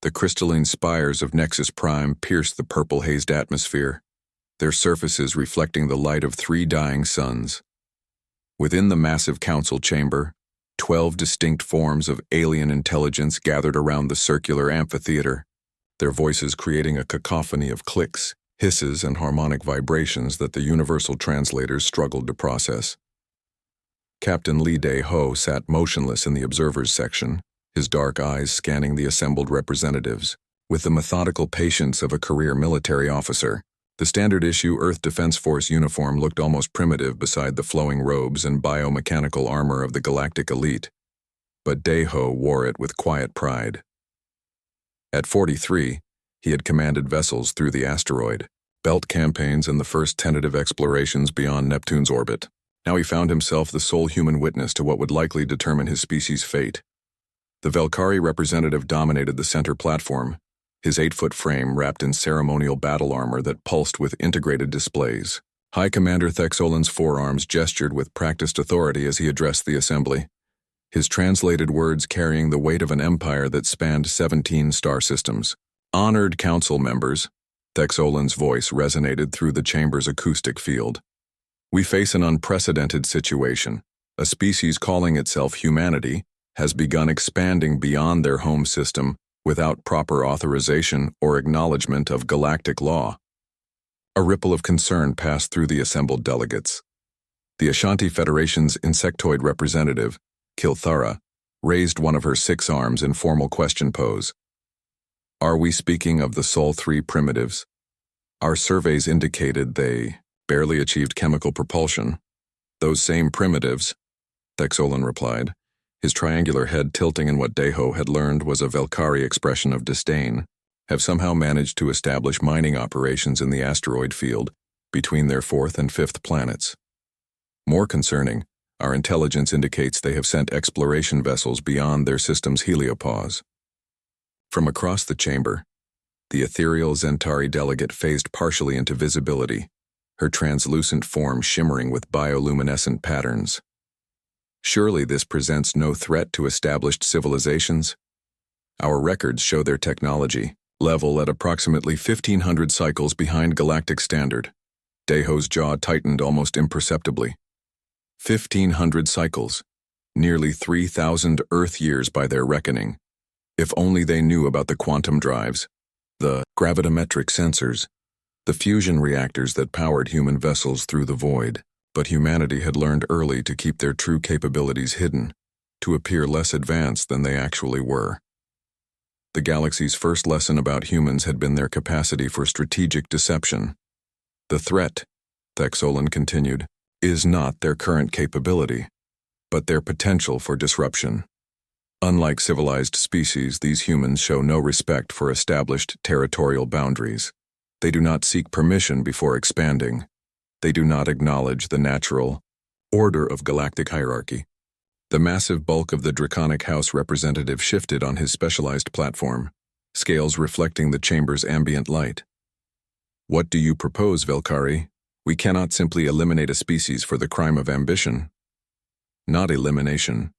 The crystalline spires of Nexus Prime pierced the purple-hazed atmosphere, their surfaces reflecting the light of 3 dying suns. Within the massive council chamber, 12 distinct forms of alien intelligence gathered around the circular amphitheater, their voices creating a cacophony of clicks, hisses, and harmonic vibrations that the universal translators struggled to process. Captain Lee Dae-ho sat motionless in the observers section, his dark eyes scanning the assembled representatives. With the methodical patience of a career military officer, the standard-issue Earth Defense Force uniform looked almost primitive beside the flowing robes and biomechanical armor of the galactic elite. But Dae-ho wore it with quiet pride. At 43, he had commanded vessels through the asteroid, belt campaigns, and the first tentative explorations beyond Neptune's orbit. Now he found himself the sole human witness to what would likely determine his species' fate. The Velkari representative dominated the center platform, his 8-foot frame wrapped in ceremonial battle armor that pulsed with integrated displays. High Commander Thexolan's forearms gestured with practiced authority as he addressed the assembly, his translated words carrying the weight of an empire that spanned 17 star systems. Honored council members, Thexolan's voice resonated through the chamber's acoustic field. We face an unprecedented situation. A species calling itself humanity has begun expanding beyond their home system without proper authorization or acknowledgement of galactic law. A ripple of concern passed through the assembled delegates. The Ashanti Federation's insectoid representative, Kilthara, raised one of her 6 arms in formal question pose. Are we speaking of the Sol 3 primitives? Our surveys indicated they barely achieved chemical propulsion. Those same primitives, Thexolan replied, his triangular head tilting in what Dae-ho had learned was a Velkari expression of disdain, have somehow managed to establish mining operations in the asteroid field between their 4th and 5th planets. More concerning, our intelligence indicates they have sent exploration vessels beyond their system's heliopause. From across the chamber, the ethereal Zentari delegate phased partially into visibility, her translucent form shimmering with bioluminescent patterns. Surely this presents no threat to established civilizations? Our records show their technology level at approximately 1,500 cycles behind galactic standard. Dae-ho's jaw tightened almost imperceptibly. 1,500 cycles, nearly 3,000 Earth years by their reckoning. If only they knew about the quantum drives, the gravitometric sensors, the fusion reactors that powered human vessels through the void. But humanity had learned early to keep their true capabilities hidden, to appear less advanced than they actually were. The galaxy's first lesson about humans had been their capacity for strategic deception. The threat, Thexolan continued, is not their current capability, but their potential for disruption. Unlike civilized species, these humans show no respect for established territorial boundaries. They do not seek permission before expanding. They do not acknowledge the natural order of galactic hierarchy. The massive bulk of the Draconic House representative shifted on his specialized platform, scales reflecting the chamber's ambient light. What do you propose, Velkari? We cannot simply eliminate a species for the crime of ambition. Not elimination.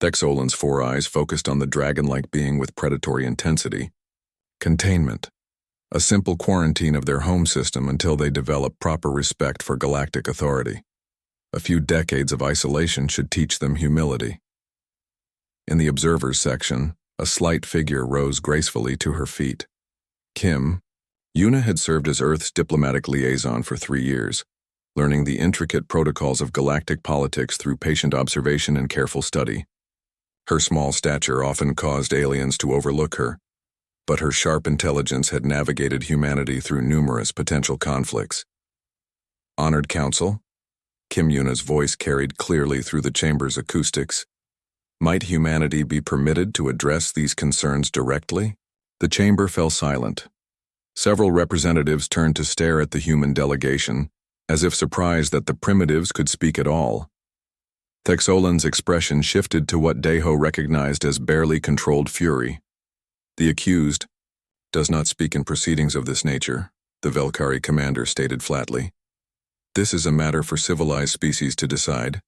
Thexolan's 4 eyes focused on the dragon-like being with predatory intensity. Containment. A simple quarantine of their home system until they develop proper respect for galactic authority. A few decades of isolation should teach them humility. In the observers section, a slight figure rose gracefully to her feet. Kim. Yuna had served as Earth's diplomatic liaison for 3 years, learning the intricate protocols of galactic politics through patient observation and careful study. Her small stature often caused aliens to overlook her, but her sharp intelligence had navigated humanity through numerous potential conflicts. Honored Council, Kim Yuna's voice carried clearly through the chamber's acoustics. Might humanity be permitted to address these concerns directly? The chamber fell silent. Several representatives turned to stare at the human delegation, as if surprised that the primitives could speak at all. Thexolan's expression shifted to what Dae-ho recognized as barely controlled fury. The accused does not speak in proceedings of this nature, the Velkari commander stated flatly. This is a matter for civilized species to decide.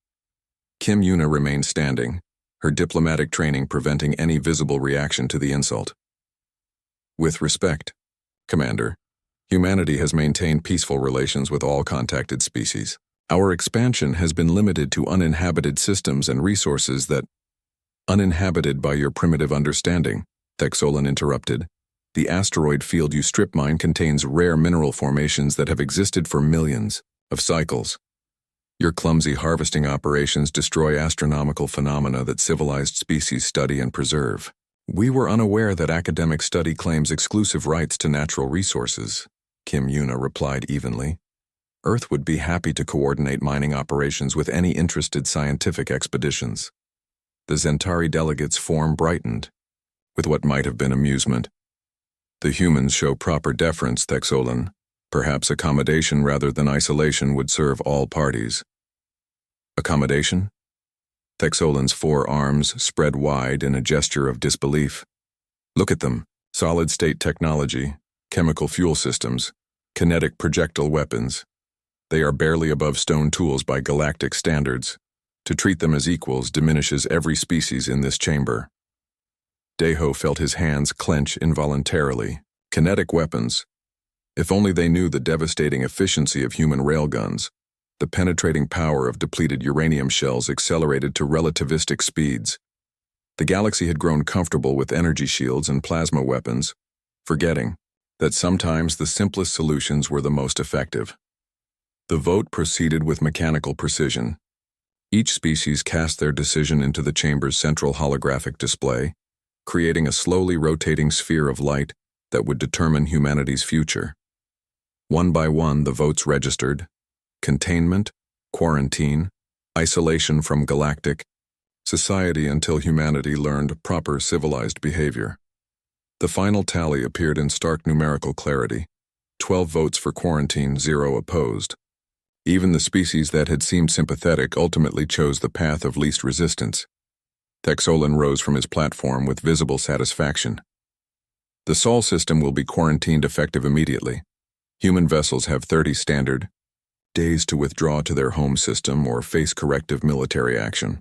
Kim Yuna remained standing, her diplomatic training preventing any visible reaction to the insult. With respect, Commander, humanity has maintained peaceful relations with all contacted species. Our expansion has been limited to uninhabited systems and resources that, uninhabited by your primitive understanding, Thexolan interrupted. The asteroid field you strip mine contains rare mineral formations that have existed for millions of cycles. Your clumsy harvesting operations destroy astronomical phenomena that civilized species study and preserve. We were unaware that academic study claims exclusive rights to natural resources, Kim Yuna replied evenly. Earth would be happy to coordinate mining operations with any interested scientific expeditions. The Zentari delegates' form brightened, with what might have been amusement. The humans show proper deference, Thexolan. Perhaps accommodation rather than isolation would serve all parties. Accommodation? Thexolan's 4 arms spread wide in a gesture of disbelief. Look at them. Solid-state technology, chemical fuel systems, kinetic projectile weapons. They are barely above stone tools by galactic standards. To treat them as equals diminishes every species in this chamber. Deho felt his hands clench involuntarily. Kinetic weapons. If only they knew the devastating efficiency of human railguns, the penetrating power of depleted uranium shells accelerated to relativistic speeds. The galaxy had grown comfortable with energy shields and plasma weapons, forgetting that sometimes the simplest solutions were the most effective. The vote proceeded with mechanical precision. Each species cast their decision into the chamber's central holographic display, creating a slowly rotating sphere of light that would determine humanity's future. One by one, the votes registered: containment, quarantine, isolation from galactic, society until humanity learned proper civilized behavior. The final tally appeared in stark numerical clarity: 12 votes for quarantine, 0 opposed. Even the species that had seemed sympathetic ultimately chose the path of least resistance. Thexolan rose from his platform with visible satisfaction. The Sol system will be quarantined effective immediately. Human vessels have 30 standard days to withdraw to their home system or face corrective military action.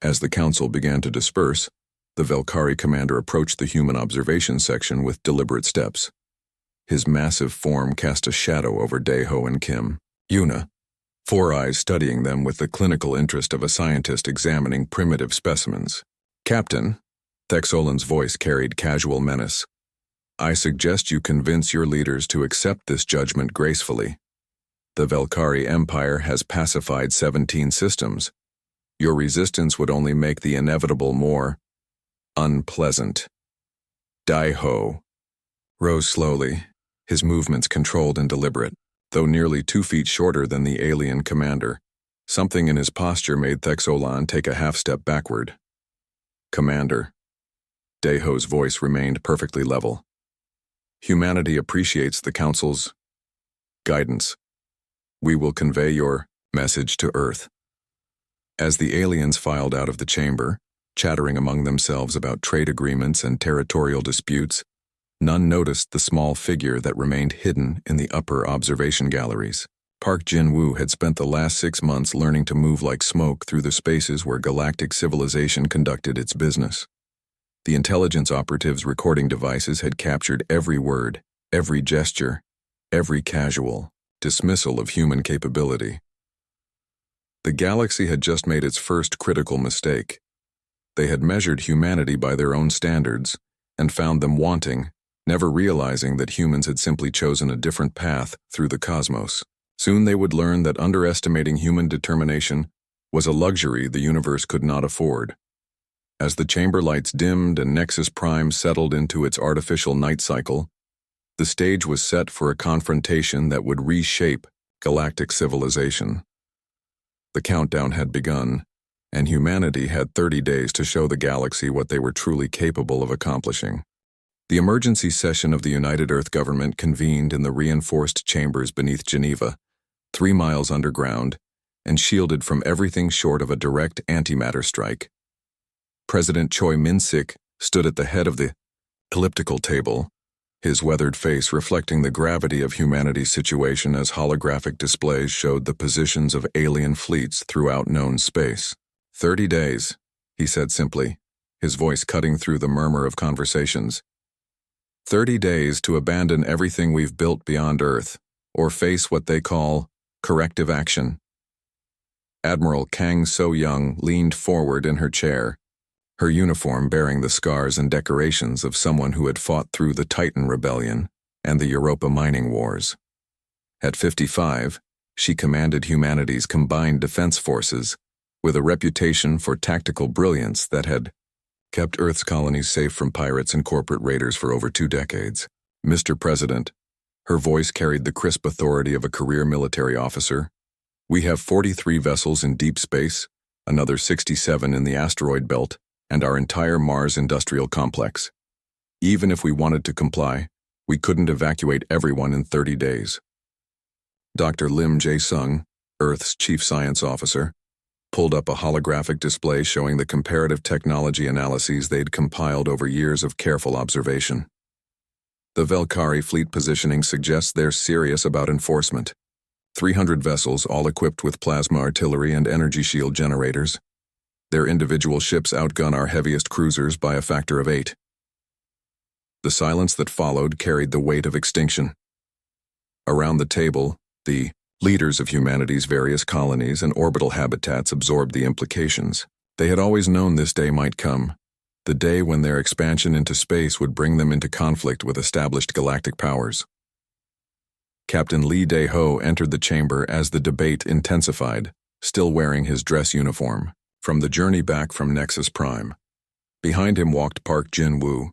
As the council began to disperse, the Velkari commander approached the human observation section with deliberate steps. His massive form cast a shadow over Deho and Kim Yuna, 4 eyes studying them with the clinical interest of a scientist examining primitive specimens. Captain, Thexolan's voice carried casual menace. I suggest you convince your leaders to accept this judgment gracefully. The Velkari Empire has pacified 17 systems. Your resistance would only make the inevitable more unpleasant. Deho rose slowly, his movements controlled and deliberate. Though nearly 2 feet shorter than the alien commander, something in his posture made Thexolan take a half-step backward. Commander. Deho's voice remained perfectly level. Humanity appreciates the Council's guidance. We will convey your message to Earth. As the aliens filed out of the chamber, chattering among themselves about trade agreements and territorial disputes, none noticed the small figure that remained hidden in the upper observation galleries. Park Jin-woo had spent the last 6 months learning to move like smoke through the spaces where galactic civilization conducted its business. The intelligence operatives' recording devices had captured every word, every gesture, every casual dismissal of human capability. The galaxy had just made its first critical mistake. They had measured humanity by their own standards and found them wanting, never realizing that humans had simply chosen a different path through the cosmos. Soon they would learn that underestimating human determination was a luxury the universe could not afford. As the chamber lights dimmed and Nexus Prime settled into its artificial night cycle, the stage was set for a confrontation that would reshape galactic civilization. The countdown had begun, and humanity had 30 days to show the galaxy what they were truly capable of accomplishing. The emergency session of the United Earth government convened in the reinforced chambers beneath Geneva, 3 miles underground, and shielded from everything short of a direct antimatter strike. President Choi Min-sik stood at the head of the elliptical table, his weathered face reflecting the gravity of humanity's situation as holographic displays showed the positions of alien fleets throughout known space. 30 days, he said simply, his voice cutting through the murmur of conversations. 30 days to abandon everything we've built beyond Earth, or face what they call corrective action. Admiral Kang So-young leaned forward in her chair, her uniform bearing the scars and decorations of someone who had fought through the Titan Rebellion and the Europa mining wars. At 55, she commanded humanity's combined defense forces, with a reputation for tactical brilliance that had kept Earth's colonies safe from pirates and corporate raiders for over 2 decades. Mr. President, her voice carried the crisp authority of a career military officer. We have 43 vessels in deep space, another 67 in the asteroid belt, and our entire Mars industrial complex. Even if we wanted to comply, we couldn't evacuate everyone in 30 days. Dr. Lim Jae-sung, Earth's chief science officer, pulled up a holographic display showing the comparative technology analyses they'd compiled over years of careful observation. The Valkyrie fleet positioning suggests they're serious about enforcement. 300 vessels, all equipped with plasma artillery and energy shield generators. Their individual ships outgun our heaviest cruisers by a factor of 8. The silence that followed carried the weight of extinction. Around the table, the leaders of humanity's various colonies and orbital habitats absorbed the implications. They had always known this day might come, the day when their expansion into space would bring them into conflict with established galactic powers. Captain Lee Dae-ho entered the chamber as the debate intensified, still wearing his dress uniform, from the journey back from Nexus Prime. Behind him walked Park Jin-woo,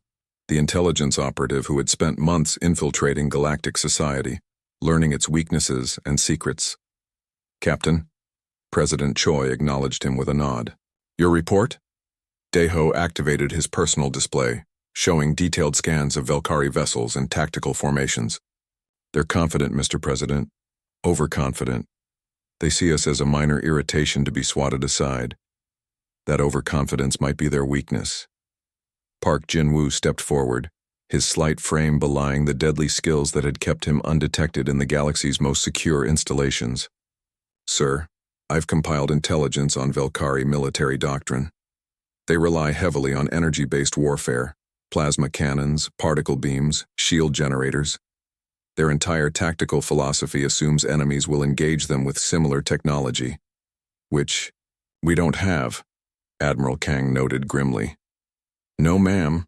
the intelligence operative who had spent months infiltrating galactic society, learning its weaknesses and secrets. Captain, President Choi acknowledged him with a nod. Your report? Dae-ho activated his personal display, showing detailed scans of Valkyrie vessels and tactical formations. They're confident, Mr. President. Overconfident. They see us as a minor irritation to be swatted aside. That overconfidence might be their weakness. Park Jin-woo stepped forward, his slight frame belying the deadly skills that had kept him undetected in the galaxy's most secure installations. Sir, I've compiled intelligence on Valkyrie military doctrine. They rely heavily on energy-based warfare, plasma cannons, particle beams, shield generators. Their entire tactical philosophy assumes enemies will engage them with similar technology, which we don't have, Admiral Kang noted grimly. No, ma'am.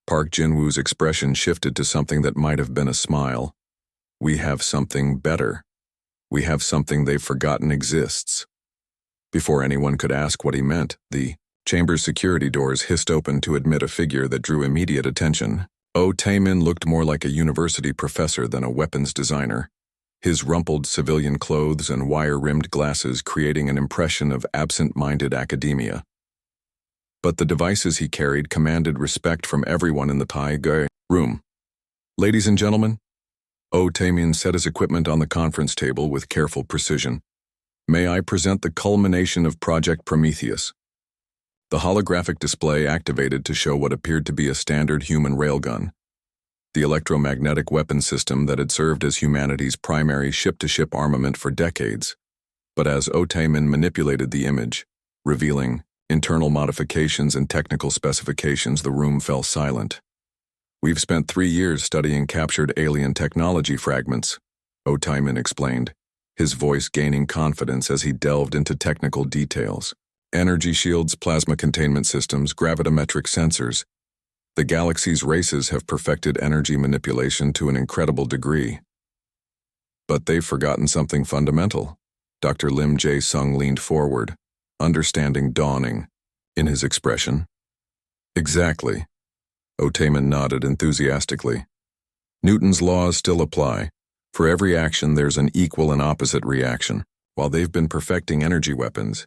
Park Jin-woo's expression shifted to something that might have been a smile. We have something better. We have something they've forgotten exists. Before anyone could ask what he meant, the chamber's security doors hissed open to admit a figure that drew immediate attention. Oh Taemin looked more like a university professor than a weapons designer, his rumpled civilian clothes and wire-rimmed glasses creating an impression of absent-minded academia. But the devices he carried commanded respect from everyone in the Tae room. Ladies and gentlemen, Oh Taemin set his equipment on the conference table with careful precision. May I present the culmination of Project Prometheus. The holographic display activated to show what appeared to be a standard human railgun, the electromagnetic weapon system that had served as humanity's primary ship-to-ship armament for decades. But as Oh Taemin manipulated the image, revealing internal modifications and technical specifications, the room fell silent. We've spent 3 years studying captured alien technology fragments, Oh Taemin explained, his voice gaining confidence as he delved into technical details. Energy shields, plasma containment systems, gravimetric sensors. The galaxy's races have perfected energy manipulation to an incredible degree. But they've forgotten something fundamental. Dr. Lim Jae-sung leaned forward, understanding dawning in his expression. Exactly. Oh Taemin nodded enthusiastically. Newton's laws still apply. For every action, there's an equal and opposite reaction. While they've been perfecting energy weapons,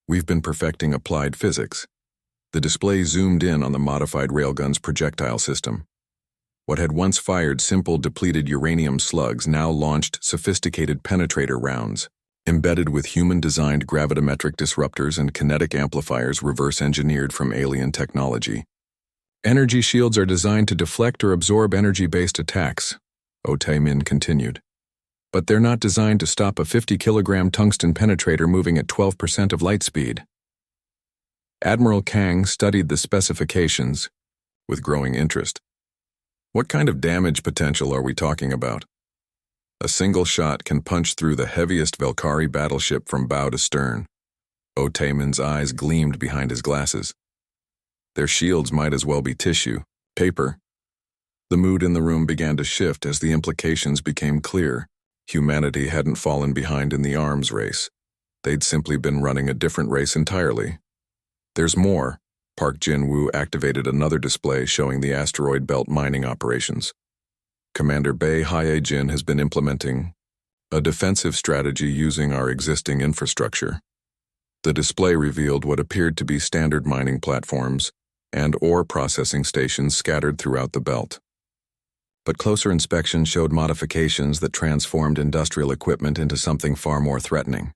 we've been perfecting applied physics. The display zoomed in on the modified railgun's projectile system. What had once fired simple depleted uranium slugs now launched sophisticated penetrator rounds, embedded with human-designed gravimetric disruptors and kinetic amplifiers reverse-engineered from alien technology. Energy shields are designed to deflect or absorb energy-based attacks, Oh Taemin continued. But they're not designed to stop a 50-kilogram tungsten penetrator moving at 12% of light speed. Admiral Kang studied the specifications with growing interest. What kind of damage potential are we talking about? A single shot can punch through the heaviest Velkari battleship from bow to stern. Otayman's eyes gleamed behind his glasses. Their shields might as well be tissue, paper. The mood in the room began to shift as the implications became clear. Humanity hadn't fallen behind in the arms race. They'd simply been running a different race entirely. There's more. Park Jin-woo activated another display showing the asteroid belt mining operations. Commander Bae Hye-jin has been implementing a defensive strategy using our existing infrastructure. The display revealed what appeared to be standard mining platforms and ore processing stations scattered throughout the belt. But closer inspection showed modifications that transformed industrial equipment into something far more threatening.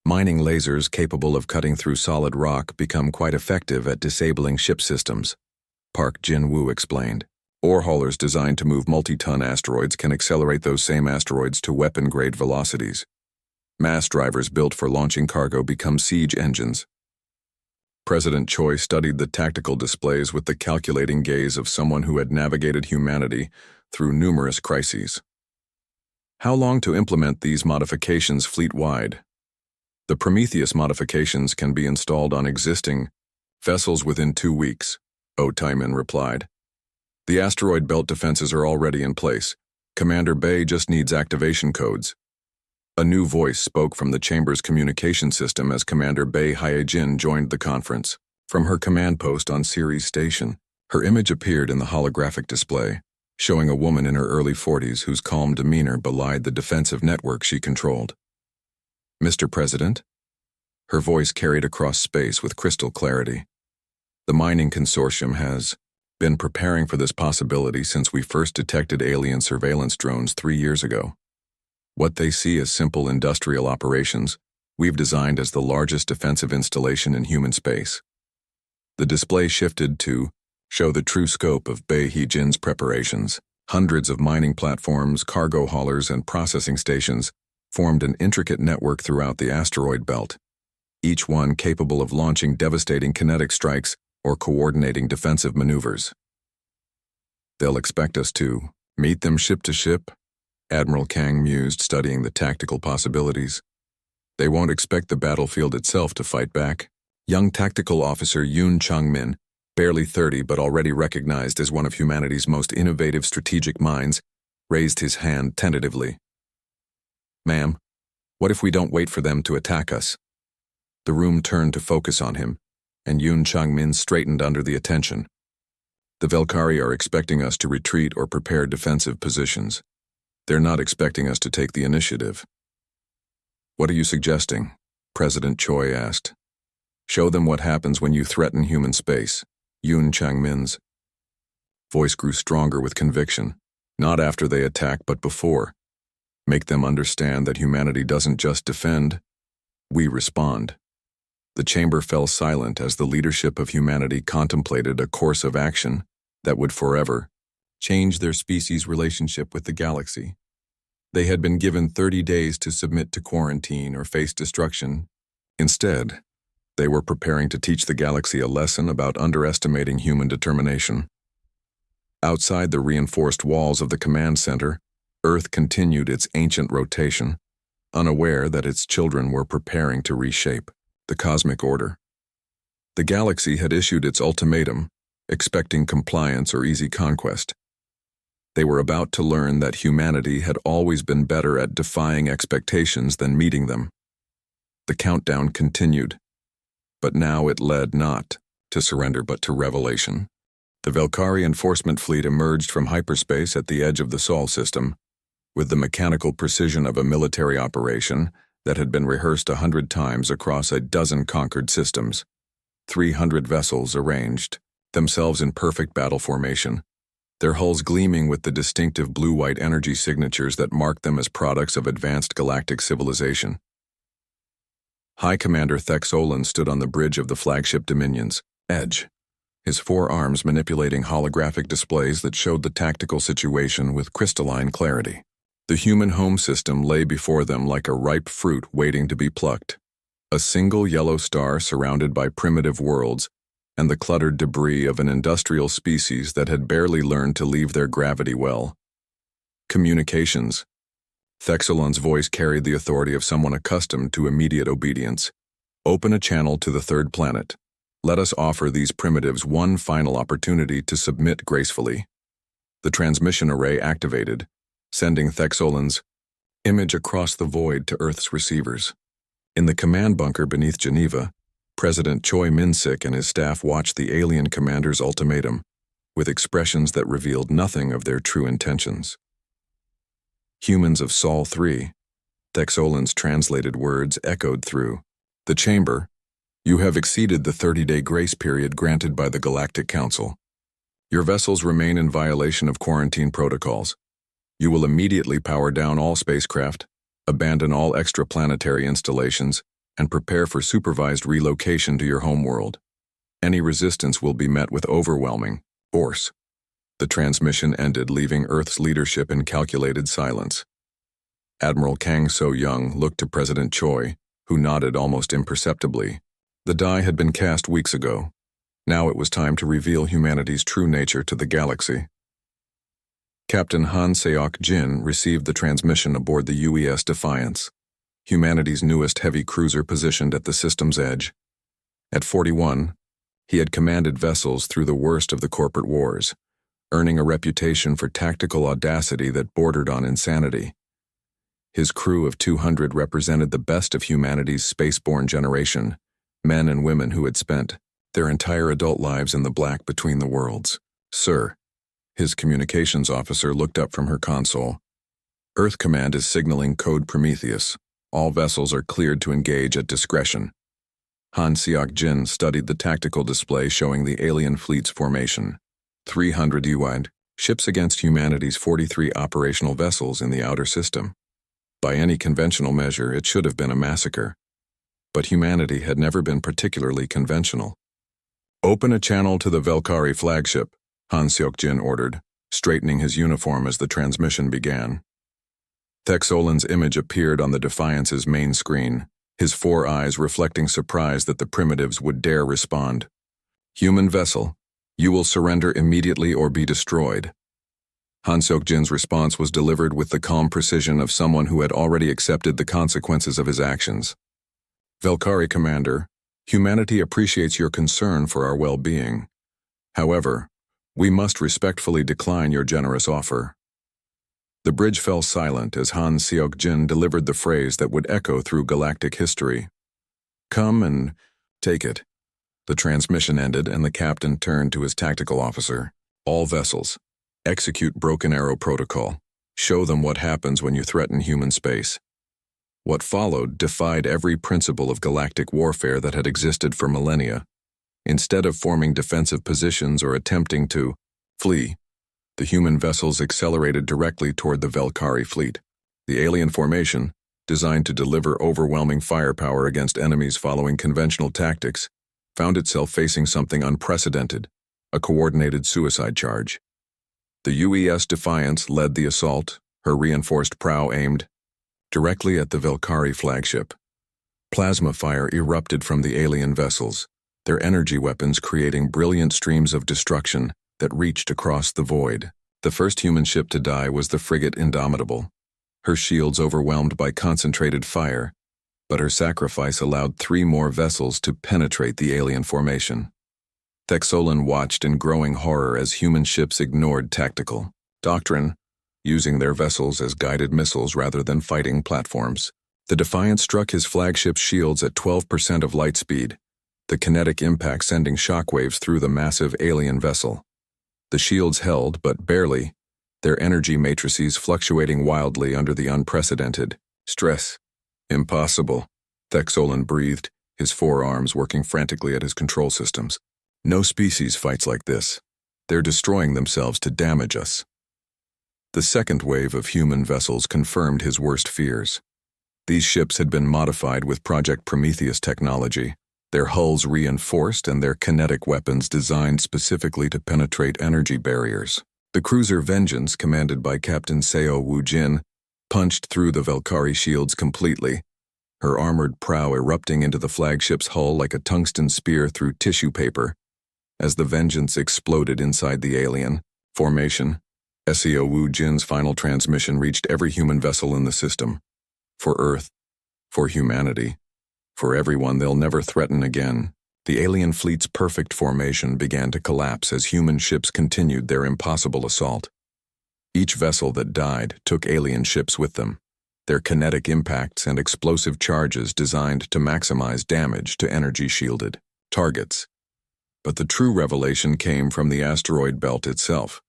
Mining lasers capable of cutting through solid rock become quite effective at disabling ship systems, Park Jin-woo explained. Ore haulers designed to move multi-ton asteroids can accelerate those same asteroids to weapon-grade velocities. Mass drivers built for launching cargo become siege engines. President Choi studied the tactical displays with the calculating gaze of someone who had navigated humanity through numerous crises. How long to implement these modifications fleet-wide? The Prometheus modifications can be installed on existing vessels within 2 weeks, Otayman replied. The asteroid belt defenses are already in place. Commander Bae just needs activation codes. A new voice spoke from the chamber's communication system as Commander Bae Hye-jin joined the conference. From her command post on Ceres Station, her image appeared in the holographic display, showing a woman in her early 40s whose calm demeanor belied the defensive network she controlled. Mr. President? Her voice carried across space with crystal clarity. The mining consortium has been preparing for this possibility since we first detected alien surveillance drones 3 years ago. What they see as simple industrial operations, we've designed as the largest defensive installation in human space. The display shifted to show the true scope of Bae Hye-jin's preparations. Hundreds of mining platforms, cargo haulers, and processing stations formed an intricate network throughout the asteroid belt, each one capable of launching devastating kinetic strikes or coordinating defensive maneuvers. They'll expect us to meet them ship to ship, Admiral Kang mused, studying the tactical possibilities. They won't expect the battlefield itself to fight back. Young tactical officer Yoon Chang-min, barely 30 but already recognized as one of humanity's most innovative strategic minds, raised his hand tentatively. Ma'am, what if we don't wait for them to attack us? The room turned to focus on him, and Yoon Chang-min straightened under the attention. The Velkari are expecting us to retreat or prepare defensive positions. They're not expecting us to take the initiative. What are you suggesting? President Choi asked. Show them what happens when you threaten human space. Yoon Chang-min's voice grew stronger with conviction. Not after they attack, but before. Make them understand that humanity doesn't just defend, we respond. The chamber fell silent as the leadership of humanity contemplated a course of action that would forever change their species' relationship with the galaxy. They had been given 30 days to submit to quarantine or face destruction. Instead, they were preparing to teach the galaxy a lesson about underestimating human determination. Outside the reinforced walls of the command center, Earth continued its ancient rotation, unaware that its children were preparing to reshape the cosmic order. The galaxy had issued its ultimatum, expecting compliance or easy conquest. They were about to learn that humanity had always been better at defying expectations than meeting them. The countdown continued, but now it led not to surrender but to revelation. The Velkari enforcement fleet emerged from hyperspace at the edge of the Sol system, with the mechanical precision of a military operation that had been rehearsed 100 times across a dozen conquered systems. 300 vessels arranged, themselves in perfect battle formation, their hulls gleaming with the distinctive blue-white energy signatures that marked them as products of advanced galactic civilization. High Commander Thex Olin stood on the bridge of the flagship Dominion's edge, his 4 arms manipulating holographic displays that showed the tactical situation with crystalline clarity. The human home system lay before them like a ripe fruit waiting to be plucked. A single yellow star surrounded by primitive worlds, and the cluttered debris of an industrial species that had barely learned to leave their gravity well. Communications. Thexolon's voice carried the authority of someone accustomed to immediate obedience. Open a channel to the third planet. Let us offer these primitives one final opportunity to submit gracefully. The transmission array activated, sending Thexolon's image across the void to Earth's receivers. In the command bunker beneath Geneva, President Choi Min-sik and his staff watched the alien commander's ultimatum, with expressions that revealed nothing of their true intentions. Humans of Sol 3, Thexolon's translated words echoed through the chamber. You have exceeded the 30-day grace period granted by the Galactic Council. Your vessels remain in violation of quarantine protocols. You will immediately power down all spacecraft, abandon all extraplanetary installations, and prepare for supervised relocation to your homeworld. Any resistance will be met with overwhelming force. The transmission ended, leaving Earth's leadership in calculated silence. Admiral Kang So-young looked to President Choi, who nodded almost imperceptibly. The die had been cast weeks ago. Now it was time to reveal humanity's true nature to the galaxy. Captain Han Seok-jin received the transmission aboard the UES Defiance, humanity's newest heavy cruiser positioned at the system's edge. At 41, he had commanded vessels through the worst of the corporate wars, earning a reputation for tactical audacity that bordered on insanity. His crew of 200 represented the best of humanity's spaceborne generation, men and women who had spent their entire adult lives in the black between the worlds. Sir, his communications officer looked up from her console. Earth Command is signaling Code Prometheus. All vessels are cleared to engage at discretion. Han Seok-jin studied the tactical display showing the alien fleet's formation. 300 UID ships against humanity's 43 operational vessels in the outer system. By any conventional measure, it should have been a massacre. But humanity had never been particularly conventional. Open a channel to the Valkyrie flagship, Han Seok-jin ordered, straightening his uniform as the transmission began. Thexolon's image appeared on the Defiance's main screen, his 4 eyes reflecting surprise that the primitives would dare respond. Human vessel, you will surrender immediately or be destroyed. Han Seok-jin's response was delivered with the calm precision of someone who had already accepted the consequences of his actions. Valkyrie Commander, humanity appreciates your concern for our well-being. However, we must respectfully decline your generous offer. The bridge fell silent as Han Seok-jin delivered the phrase that would echo through galactic history. Come and take it. The transmission ended and the captain turned to his tactical officer. All vessels, execute Broken Arrow Protocol. Show them what happens when you threaten human space. What followed defied every principle of galactic warfare that had existed for millennia. Instead of forming defensive positions or attempting to flee, the human vessels accelerated directly toward the Valkyrie fleet. The alien formation, designed to deliver overwhelming firepower against enemies following conventional tactics, found itself facing something unprecedented, a coordinated suicide charge. The UES Defiance led the assault, her reinforced prow aimed directly at the Valkyrie flagship. Plasma fire erupted from the alien vessels, their energy weapons creating brilliant streams of destruction that reached across the void. The first human ship to die was the frigate Indomitable, her shields overwhelmed by concentrated fire, but her sacrifice allowed 3 more vessels to penetrate the alien formation. Thexolon watched in growing horror as human ships ignored tactical doctrine, using their vessels as guided missiles rather than fighting platforms. The Defiant struck his flagship's shields at 12% of light speed, the kinetic impact sending shockwaves through the massive alien vessel. The shields held, but barely, their energy matrices fluctuating wildly under the unprecedented stress. Impossible, Thexolon breathed, his 4 arms working frantically at his control systems. No species fights like this. They're destroying themselves to damage us. The second wave of human vessels confirmed his worst fears. These ships had been modified with Project Prometheus technology, their hulls reinforced and their kinetic weapons designed specifically to penetrate energy barriers. The cruiser Vengeance, commanded by Captain Seo Woo-jin, punched through the Valkyrie shields completely, her armored prow erupting into the flagship's hull like a tungsten spear through tissue paper. As the vengeance exploded inside the alien formation, SEO Wu Jin's final transmission reached every human vessel in the system. For Earth, for humanity, for everyone they'll never threaten again. The alien fleet's perfect formation began to collapse as human ships continued their impossible assault. Each vessel that died took alien ships with them, their kinetic impacts and explosive charges designed to maximize damage to energy-shielded targets. But the true revelation came from the asteroid belt itself.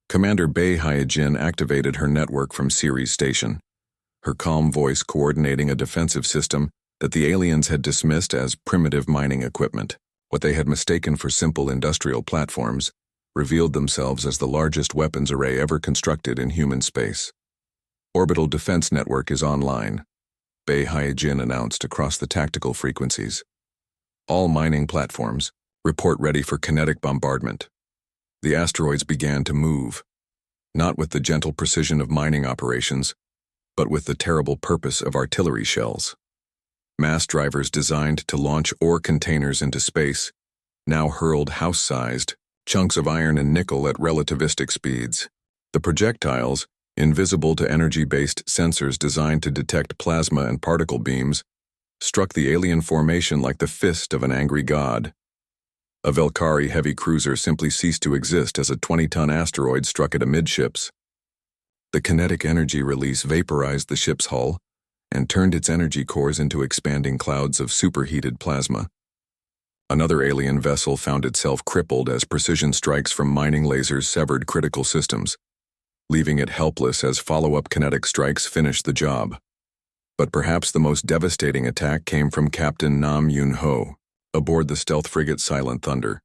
Commander Bai Haijin activated her network from Ceres Station, her calm voice coordinating a defensive system that the aliens had dismissed as primitive mining equipment. What they had mistaken for simple industrial platforms revealed themselves as the largest weapons array ever constructed in human space. Orbital Defense Network is online, Bai Haijin announced across the tactical frequencies. All mining platforms, report ready for kinetic bombardment. The asteroids began to move, not with the gentle precision of mining operations, but with the terrible purpose of artillery shells. Mass drivers designed to launch ore containers into space now hurled house-sized chunks of iron and nickel at relativistic speeds. The projectiles, invisible to energy-based sensors designed to detect plasma and particle beams, struck the alien formation like the fist of an angry god. A Velkari heavy cruiser simply ceased to exist as a 20-ton asteroid struck it amidships. The kinetic energy release vaporized the ship's hull and turned its energy cores into expanding clouds of superheated plasma. Another alien vessel found itself crippled as precision strikes from mining lasers severed critical systems, leaving it helpless as follow-up kinetic strikes finished the job. But perhaps the most devastating attack came from Captain Nam Yun-ho, aboard the stealth frigate Silent Thunder.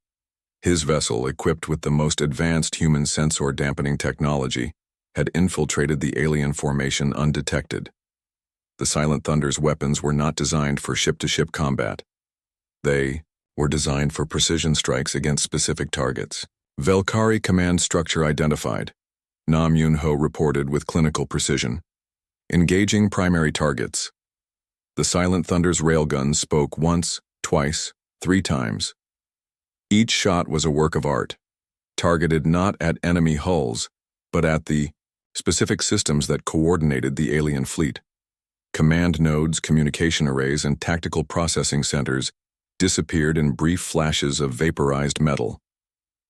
His vessel, equipped with the most advanced human sensor dampening technology, had infiltrated the alien formation undetected. The Silent Thunder's weapons were not designed for ship-to-ship combat. They were designed for precision strikes against specific targets. Velkari command structure identified, Nam Yun-ho reported with clinical precision. Engaging primary targets. The Silent Thunder's railguns spoke once, twice, 3 times. Each shot was a work of art, targeted not at enemy hulls, but at the specific systems that coordinated the alien fleet. Command nodes, communication arrays, and tactical processing centers disappeared in brief flashes of vaporized metal.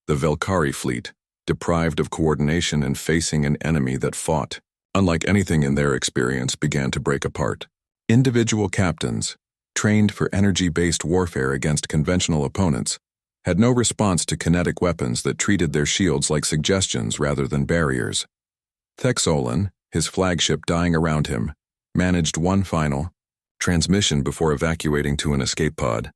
The Velkari fleet, deprived of coordination and facing an enemy that fought, unlike anything in their experience, began to break apart. Individual captains, trained for energy-based warfare against conventional opponents, had no response to kinetic weapons that treated their shields like suggestions rather than barriers. Thexolin, his flagship dying around him, managed one final transmission before evacuating to an escape pod.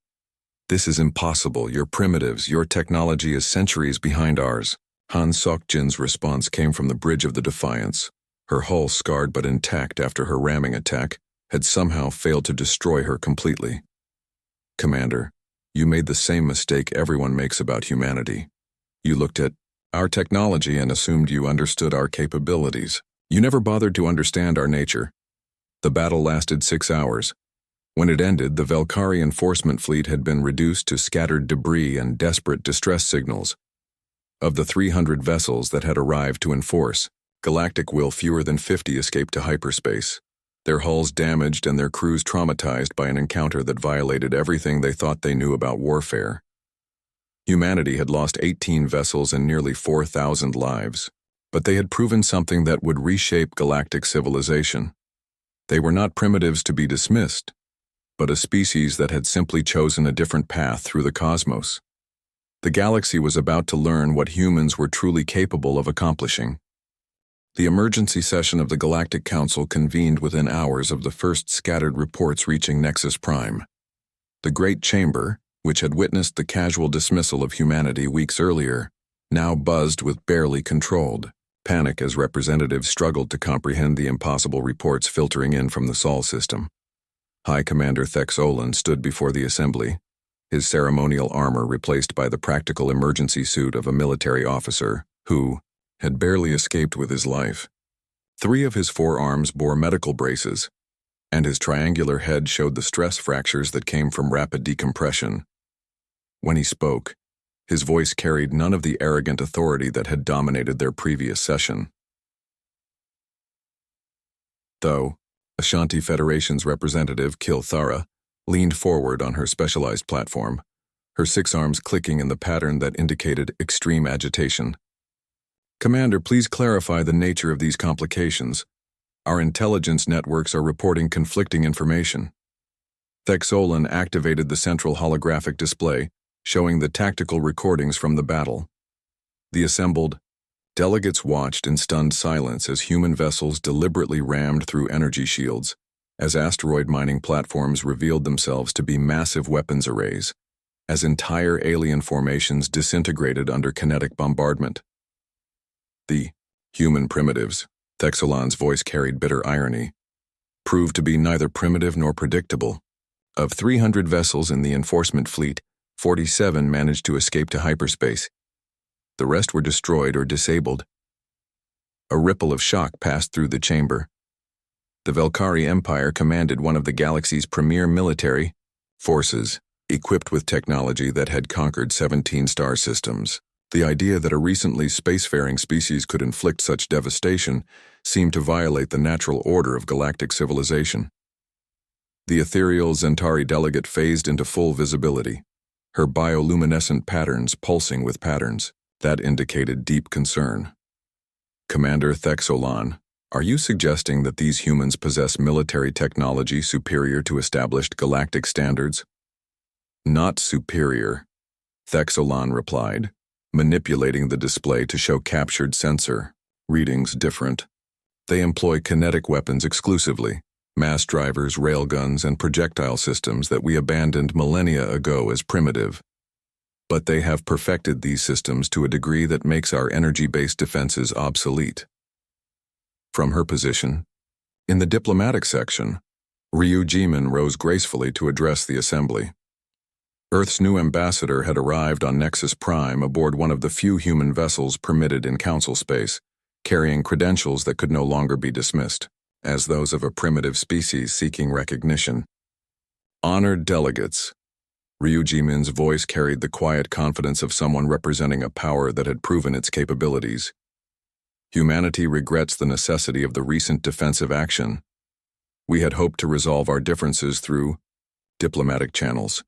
"This is impossible. You're primitives. Your technology is centuries behind ours." Han Sokjin's response came from the bridge of the Defiance. Her hull, scarred but intact after her ramming attack, had somehow failed to destroy her completely. "Commander, you made the same mistake everyone makes about humanity. You looked at our technology and assumed you understood our capabilities. You never bothered to understand our nature." The battle lasted 6 hours. When it ended, the Velkari enforcement fleet had been reduced to scattered debris and desperate distress signals. Of the 300 vessels that had arrived to enforce, Galactic will fewer than 50 escaped to hyperspace, their hulls damaged and their crews traumatized by an encounter that violated everything they thought they knew about warfare. Humanity had lost 18 vessels and nearly 4,000 lives, but they had proven something that would reshape galactic civilization. They were not primitives to be dismissed, but a species that had simply chosen a different path through the cosmos. The galaxy was about to learn what humans were truly capable of accomplishing. The emergency session of the Galactic Council convened within hours of the first scattered reports reaching Nexus Prime. The Great Chamber, which had witnessed the casual dismissal of humanity weeks earlier, now buzzed with barely controlled panic as representatives struggled to comprehend the impossible reports filtering in from the Sol system. High Commander Thexolin stood before the assembly, his ceremonial armor replaced by the practical emergency suit of a military officer who had barely escaped with his life. 3 of his 4 arms bore medical braces, and his triangular head showed the stress fractures that came from rapid decompression. When he spoke, His voice carried none of the arrogant authority that had dominated their previous session. Though, Ashanti Federation's representative, Kilthara, leaned forward on her specialized platform, her 6 arms clicking in the pattern that indicated extreme agitation. "Commander, please clarify the nature of these complications. Our intelligence networks are reporting conflicting information." Thexolan activated the central holographic display, showing the tactical recordings from the battle. The assembled delegates watched in stunned silence as human vessels deliberately rammed through energy shields, as asteroid mining platforms revealed themselves to be massive weapons arrays, as entire alien formations disintegrated under kinetic bombardment. The human primitives, Thexolan's voice carried bitter irony, proved to be neither primitive nor predictable. Of 300 vessels in the enforcement fleet, 47 managed to escape to hyperspace. The rest were destroyed or disabled. A ripple of shock passed through the chamber. The Velkari Empire commanded one of the galaxy's premier military forces, equipped with technology that had conquered 17 star systems. The idea that a recently spacefaring species could inflict such devastation seemed to violate the natural order of galactic civilization. The ethereal Zentari delegate phased into full visibility, her bioluminescent patterns pulsing with patterns that indicated deep concern. "Commander Thexolan, are you suggesting that these humans possess military technology superior to established galactic standards?" "Not superior," Thexolan replied, manipulating the display to show captured sensor readings different. "They employ kinetic weapons exclusively, mass drivers, railguns, and projectile systems that we abandoned millennia ago as primitive. But they have perfected these systems to a degree that makes our energy-based defenses obsolete." From her position, in the diplomatic section, Ryu Jimin rose gracefully to address the assembly. Earth's new ambassador had arrived on Nexus Prime aboard one of the few human vessels permitted in council space, carrying credentials that could no longer be dismissed as those of a primitive species seeking recognition. "Honored delegates," Ryu Jimin's voice carried the quiet confidence of someone representing a power that had proven its capabilities. "Humanity regrets the necessity of the recent defensive action. We had hoped to resolve our differences through diplomatic channels."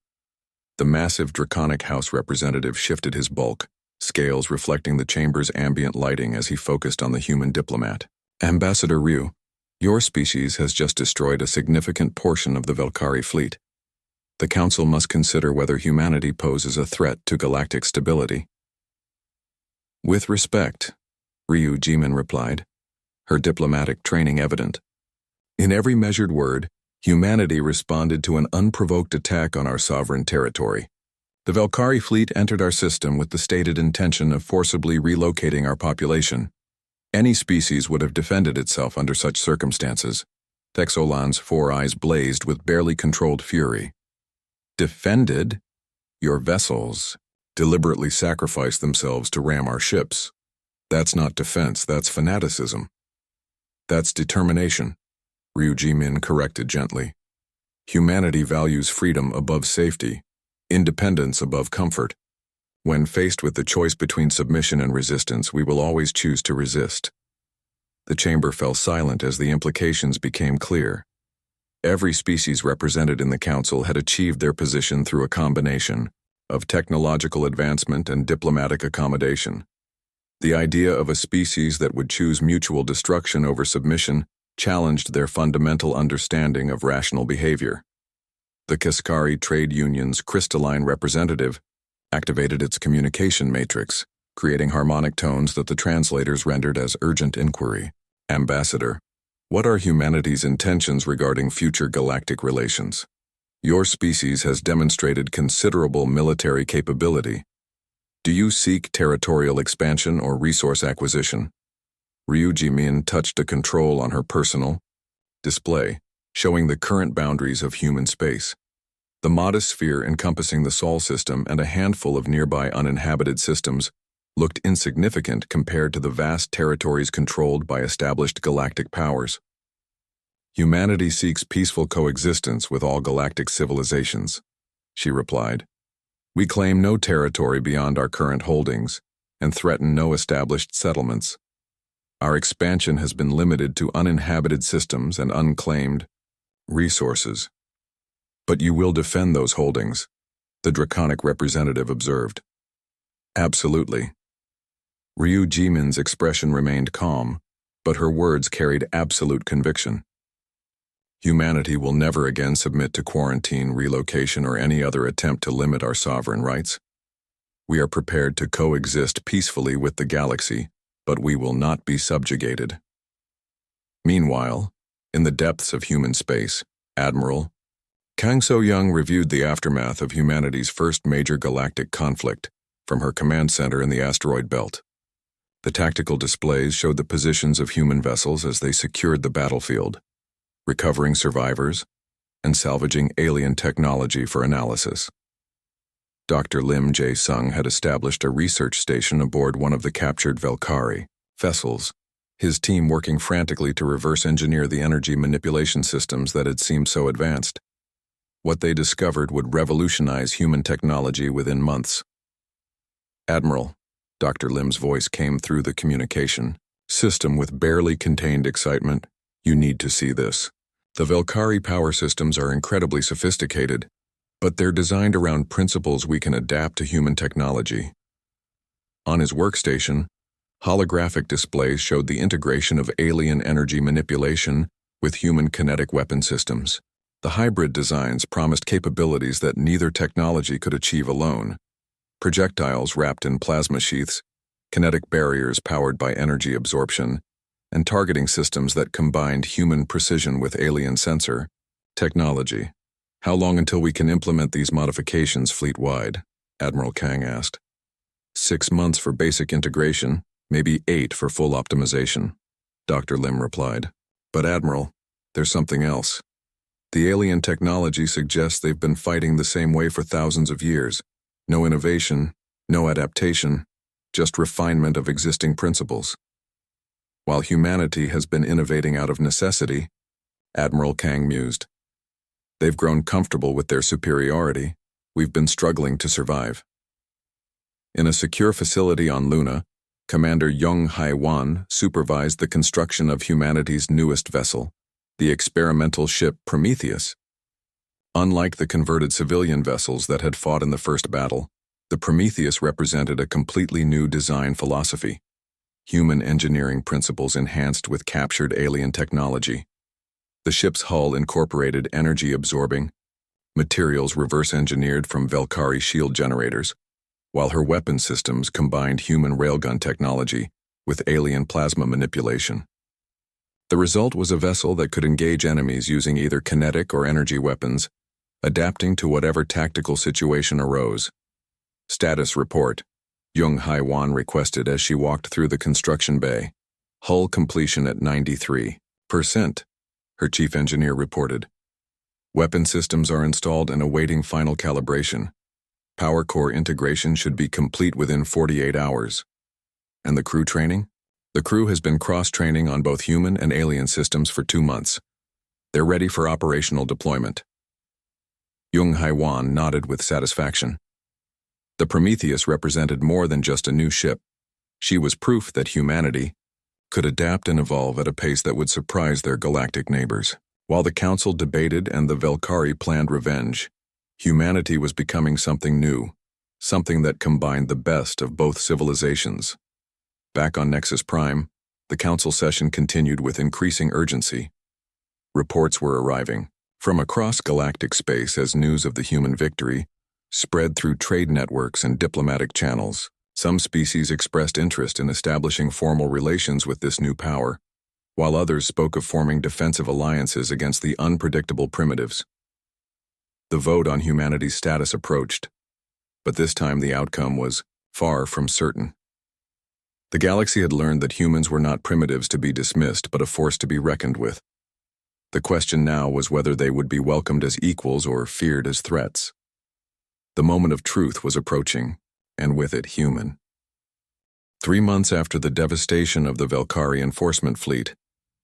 The massive Draconic House representative shifted his bulk, scales reflecting the chamber's ambient lighting as he focused on the human diplomat. "Ambassador Ryu, your species has just destroyed a significant portion of the Velkari fleet. The Council must consider whether humanity poses a threat to galactic stability." "With respect," Ryu Jimin replied, her diplomatic training evident. "In every measured word, humanity responded to an unprovoked attack on our sovereign territory. The Velkari fleet entered our system with the stated intention of forcibly relocating our population. Any species would have defended itself under such circumstances." Thexolan's 4 eyes blazed with barely controlled fury. "Defended? Your vessels deliberately sacrificed themselves to ram our ships. That's not defense, that's fanaticism. That's determination," Ryu Jimin corrected gently. "Humanity values freedom above safety, independence above comfort. When faced with the choice between submission and resistance, we will always choose to resist." The chamber fell silent as the implications became clear. Every species represented in the council had achieved their position through a combination of technological advancement and diplomatic accommodation. The idea of a species that would choose mutual destruction over submission challenged their fundamental understanding of rational behavior. The Kaskari Trade Union's crystalline representative activated its communication matrix, creating harmonic tones that the translators rendered as urgent inquiry. "Ambassador, what are humanity's intentions regarding future galactic relations? Your species has demonstrated considerable military capability. Do you seek territorial expansion or resource acquisition?" Ryu Jimin touched a control on her personal display, showing the current boundaries of human space. The modest sphere encompassing the Sol system and a handful of nearby uninhabited systems looked insignificant compared to the vast territories controlled by established galactic powers. "Humanity seeks peaceful coexistence with all galactic civilizations," she replied. We claim no territory beyond our current holdings and threaten no established settlements. Our expansion has been limited to uninhabited systems and unclaimed resources. But you will defend those holdings, the draconic representative observed. Absolutely. Ryu Jimin's expression remained calm, but her words carried absolute conviction. Humanity will never again submit to quarantine, relocation, or any other attempt to limit our sovereign rights. We are prepared to coexist peacefully with the galaxy, but we will not be subjugated. Meanwhile, in the depths of human space, Admiral Kang So-young reviewed the aftermath of humanity's first major galactic conflict from her command center in the asteroid belt. The tactical displays showed the positions of human vessels as they secured the battlefield, recovering survivors, and salvaging alien technology for analysis. Dr. Lim Jae-sung had established a research station aboard one of the captured Valkyrie vessels, his team working frantically to reverse engineer the energy manipulation systems that had seemed so advanced. What they discovered would revolutionize human technology within months. Admiral, Dr. Lim's voice came through the communication system with barely contained excitement. You need to see this. The Valkyrie power systems are incredibly sophisticated, but they're designed around principles we can adapt to human technology. On his workstation, holographic displays showed the integration of alien energy manipulation with human kinetic weapon systems. The hybrid designs promised capabilities that neither technology could achieve alone. Projectiles wrapped in plasma sheaths, kinetic barriers powered by energy absorption, and targeting systems that combined human precision with alien sensor technology. How long until we can implement these modifications fleet-wide? Admiral Kang asked. 6 months for basic integration, maybe 8 for full optimization, Dr. Lim replied. But Admiral, there's something else. The alien technology suggests they've been fighting the same way for thousands of years. No innovation, no adaptation, just refinement of existing principles. While humanity has been innovating out of necessity, Admiral Kang mused. They've grown comfortable with their superiority. We've been struggling to survive. In a secure facility on Luna, Commander Young Hai-wan supervised the construction of humanity's newest vessel, the experimental ship Prometheus. Unlike the converted civilian vessels that had fought in the first battle, the Prometheus represented a completely new design philosophy. Human engineering principles enhanced with captured alien technology. The ship's hull incorporated energy-absorbing materials reverse-engineered from Valkyrie shield generators, while her weapon systems combined human railgun technology with alien plasma manipulation. The result was a vessel that could engage enemies using either kinetic or energy weapons, adapting to whatever tactical situation arose. Status report, Young Hai-wan requested as she walked through the construction bay. Hull completion at 93%, her chief engineer reported. Weapon systems are installed and awaiting final calibration. Power core integration should be complete within 48 hours. And the crew training? The crew has been cross-training on both human and alien systems for 2 months. They're ready for operational deployment. Young Hai-wan nodded with satisfaction. The Prometheus represented more than just a new ship. She was proof that humanity could adapt and evolve at a pace that would surprise their galactic neighbors. While the Council debated and the Valkyrie planned revenge, humanity was becoming something new, something that combined the best of both civilizations. Back on Nexus Prime, the Council session continued with increasing urgency. Reports were arriving from across galactic space as news of the human victory spread through trade networks and diplomatic channels. Some species expressed interest in establishing formal relations with this new power, while others spoke of forming defensive alliances against the unpredictable primitives. The vote on humanity's status approached, but this time the outcome was far from certain. The galaxy had learned that humans were not primitives to be dismissed, but a force to be reckoned with. The question now was whether they would be welcomed as equals or feared as threats. The moment of truth was approaching, and with it human. 3 months after the devastation of the Valkyrie enforcement fleet,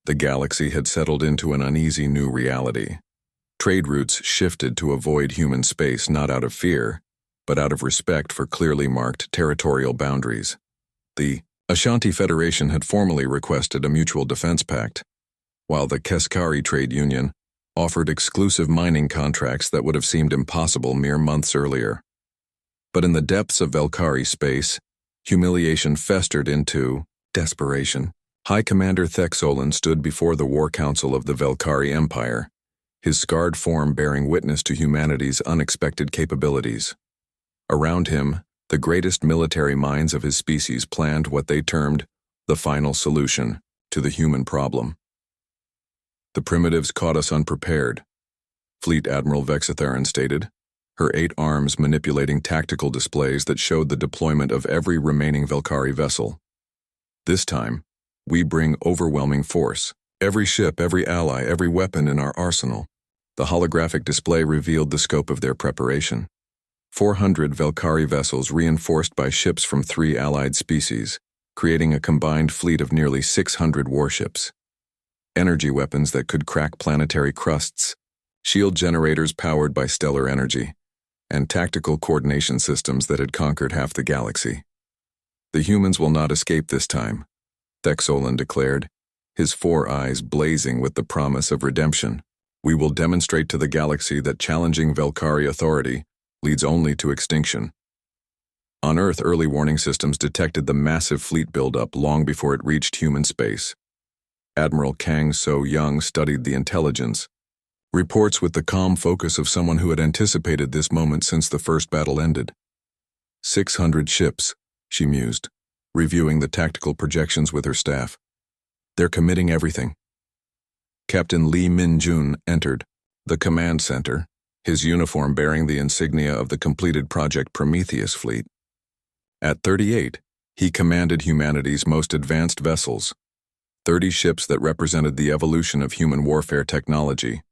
the galaxy had settled into an uneasy new reality. Trade routes shifted to avoid human space not out of fear, but out of respect for clearly marked territorial boundaries. The Ashanti Federation had formally requested a mutual defense pact, while the Keskari Trade Union offered exclusive mining contracts that would have seemed impossible mere months earlier. But in the depths of Velkari space, humiliation festered into desperation. High Commander Thexolin stood before the War Council of the Velkari Empire, his scarred form bearing witness to humanity's unexpected capabilities. Around him, the greatest military minds of his species planned what they termed the final solution to the human problem. "The primitives caught us unprepared," Fleet Admiral Vexitharan stated, her 8 arms manipulating tactical displays that showed the deployment of every remaining Velkari vessel. "This time, we bring overwhelming force. Every ship, every ally, every weapon in our arsenal." The holographic display revealed the scope of their preparation. 400 Velkari vessels reinforced by ships from 3 allied species, creating a combined fleet of nearly 600 warships. Energy weapons that could crack planetary crusts, shield generators powered by stellar energy, and tactical coordination systems that had conquered half the galaxy. "The humans will not escape this time," Thexolin declared, his 4 eyes blazing with the promise of redemption. "We will demonstrate to the galaxy that challenging Velkari authority leads only to extinction." On Earth, early warning systems detected the massive fleet buildup long before it reached human space. Admiral Kang So-young studied the intelligence, reports with the calm focus of someone who had anticipated this moment since the first battle ended. 600 ships, she mused, reviewing the tactical projections with her staff. "They're committing everything." Captain Lee Min-jun entered the command center, his uniform bearing the insignia of the completed Project Prometheus fleet. At 38, he commanded humanity's most advanced vessels, 30 ships that represented the evolution of human warfare technology.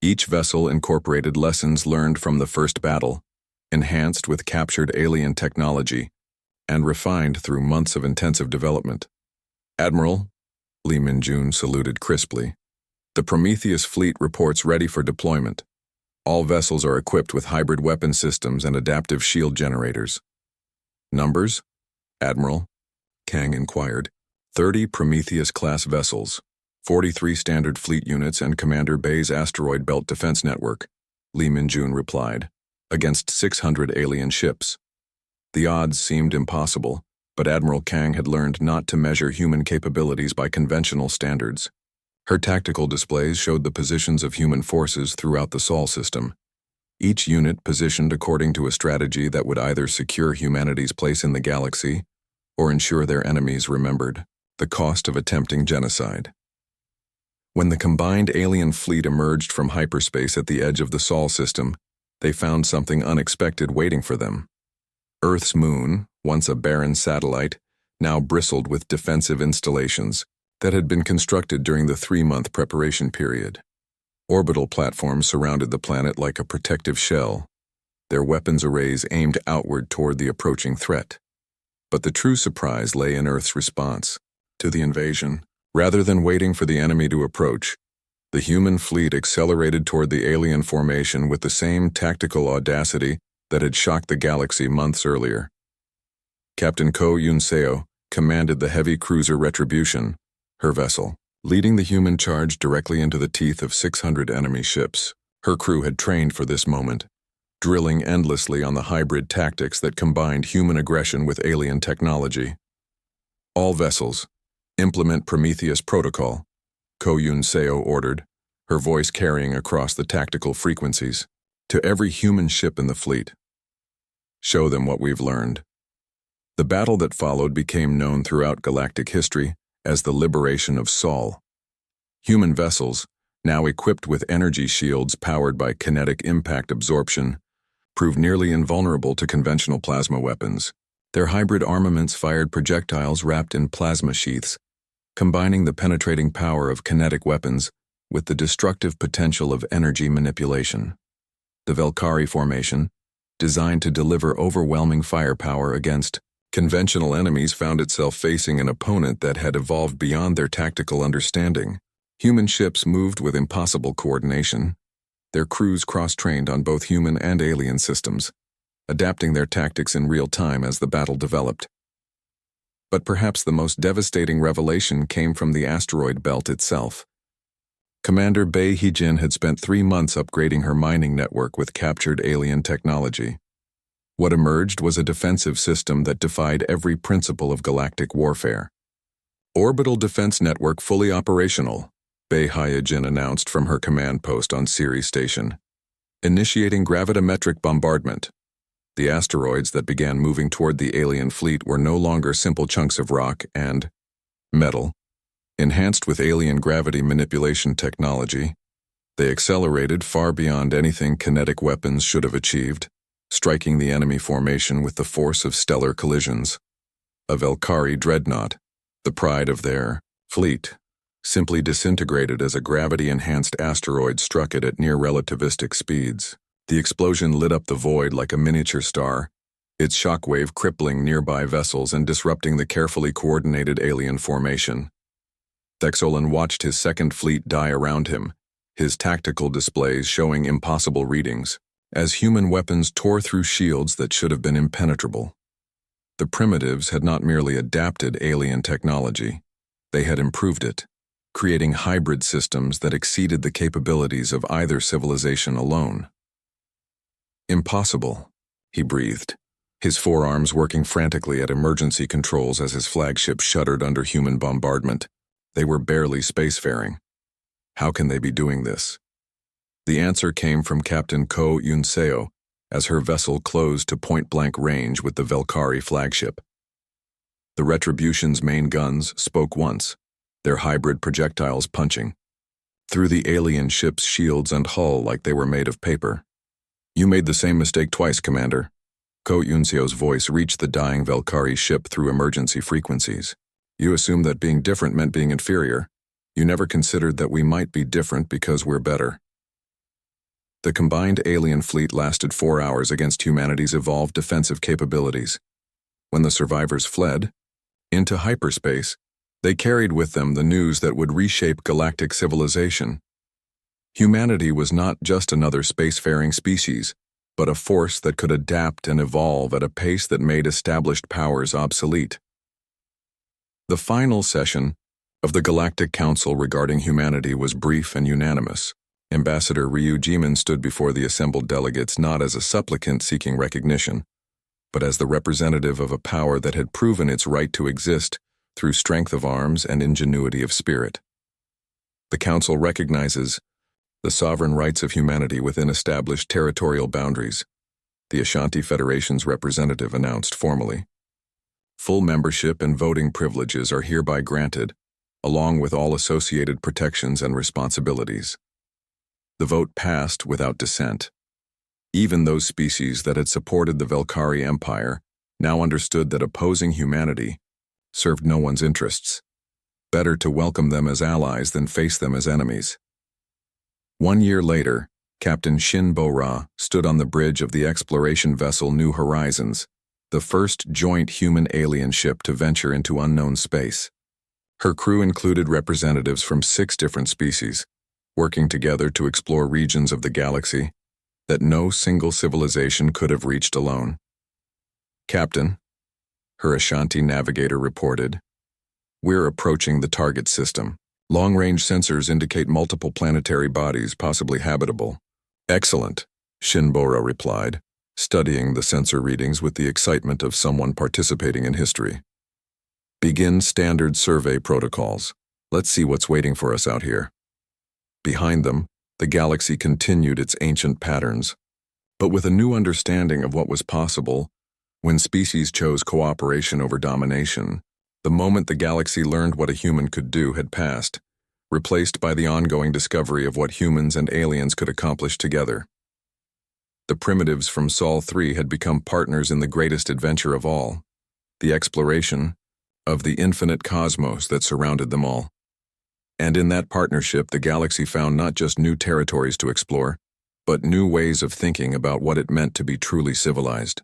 Each vessel incorporated lessons learned from the first battle, enhanced with captured alien technology, and refined through months of intensive development. "Admiral," Lee Min-jun saluted crisply, "the Prometheus fleet reports ready for deployment. All vessels are equipped with hybrid weapon systems and adaptive shield generators." "Numbers, Admiral?" Kang inquired. 30 Prometheus-class vessels, 43 standard fleet units and Commander Bay's asteroid belt defense network, Lee Min-jun replied, against 600 alien ships. The odds seemed impossible, but Admiral Kang had learned not to measure human capabilities by conventional standards. Her tactical displays showed the positions of human forces throughout the Sol system, each unit positioned according to a strategy that would either secure humanity's place in the galaxy or ensure their enemies remembered the cost of attempting genocide. When the combined alien fleet emerged from hyperspace at the edge of the Sol system, they found something unexpected waiting for them. Earth's moon, once a barren satellite, now bristled with defensive installations that had been constructed during the 3-month preparation period. Orbital platforms surrounded the planet like a protective shell, their weapons arrays aimed outward toward the approaching threat. But the true surprise lay in Earth's response to the invasion. Rather than waiting for the enemy to approach, the human fleet accelerated toward the alien formation with the same tactical audacity that had shocked the galaxy months earlier. Captain Ko Yun-seo commanded the heavy cruiser Retribution, her vessel, leading the human charge directly into the teeth of 600 enemy ships. Her crew had trained for this moment, drilling endlessly on the hybrid tactics that combined human aggression with alien technology. "All vessels, implement Prometheus Protocol," Ko Yun-seo ordered, her voice carrying across the tactical frequencies. "To every human ship in the fleet. Show them what we've learned." The battle that followed became known throughout galactic history as the Liberation of Sol. Human vessels, now equipped with energy shields powered by kinetic impact absorption, proved nearly invulnerable to conventional plasma weapons. Their hybrid armaments fired projectiles wrapped in plasma sheaths, combining the penetrating power of kinetic weapons with the destructive potential of energy manipulation. The Velkari formation, designed to deliver overwhelming firepower against conventional enemies, found itself facing an opponent that had evolved beyond their tactical understanding. Human ships moved with impossible coordination, their crews cross-trained on both human and alien systems, adapting their tactics in real time as the battle developed. But perhaps the most devastating revelation came from the asteroid belt itself. Commander Bai Hijin had spent 3 months upgrading her mining network with captured alien technology. What emerged was a defensive system that defied every principle of galactic warfare. Orbital Defense Network fully operational, Bai Hijin announced from her command post on Ceres Station. Initiating gravitometric bombardment. The asteroids that began moving toward the alien fleet were no longer simple chunks of rock and metal. Enhanced with alien gravity manipulation technology, they accelerated far beyond anything kinetic weapons should have achieved, striking the enemy formation with the force of stellar collisions. A Valkyrie dreadnought, the pride of their fleet, simply disintegrated as a gravity-enhanced asteroid struck it at near-relativistic speeds. The explosion lit up the void like a miniature star, its shockwave crippling nearby vessels and disrupting the carefully coordinated alien formation. Thexolin watched his second fleet die around him, his tactical displays showing impossible readings, as human weapons tore through shields that should have been impenetrable. The primitives had not merely adapted alien technology, they had improved it, creating hybrid systems that exceeded the capabilities of either civilization alone. Impossible, he breathed, his forearms working frantically at emergency controls as his flagship shuddered under human bombardment. They were barely spacefaring. How can they be doing this? The answer came from Captain Ko Yunseo as her vessel closed to point-blank range with the Valkyrie flagship. The Retribution's main guns spoke once, their hybrid projectiles punching through the alien ship's shields and hull like they were made of paper. You made the same mistake twice, Commander. Ko Yunseo's voice reached the dying Valkyrie ship through emergency frequencies. You assumed that being different meant being inferior. You never considered that we might be different because we're better. The combined alien fleet lasted 4 hours against humanity's evolved defensive capabilities. When the survivors fled into hyperspace, they carried with them the news that would reshape galactic civilization. Humanity was not just another spacefaring species, but a force that could adapt and evolve at a pace that made established powers obsolete. The final session of the Galactic Council regarding humanity was brief and unanimous. Ambassador Ryu Jimin stood before the assembled delegates not as a supplicant seeking recognition, but as the representative of a power that had proven its right to exist through strength of arms and ingenuity of spirit. The Council recognizes the sovereign rights of humanity within established territorial boundaries, the Ashanti Federation's representative announced formally. Full membership and voting privileges are hereby granted, along with all associated protections and responsibilities. The vote passed without dissent. Even those species that had supported the Valkyrie Empire now understood that opposing humanity served no one's interests. Better to welcome them as allies than face them as enemies. 1 year later, Captain Shin Bo-ra stood on the bridge of the exploration vessel New Horizons, the first joint human-alien ship to venture into unknown space. Her crew included representatives from 6 different species, working together to explore regions of the galaxy that no single civilization could have reached alone. Captain, her Ashanti navigator reported, we're approaching the target system. Long-range sensors indicate multiple planetary bodies, possibly habitable. Excellent, Shin Bo-ra replied, studying the sensor readings with the excitement of someone participating in history. Begin standard survey protocols. Let's see what's waiting for us out here. Behind them, the galaxy continued its ancient patterns, but with a new understanding of what was possible when species chose cooperation over domination. The moment the galaxy learned what a human could do had passed, replaced by the ongoing discovery of what humans and aliens could accomplish together. The primitives from Sol 3 had become partners in the greatest adventure of all, the exploration of the infinite cosmos that surrounded them all. And in that partnership, the galaxy found not just new territories to explore, but new ways of thinking about what it meant to be truly civilized.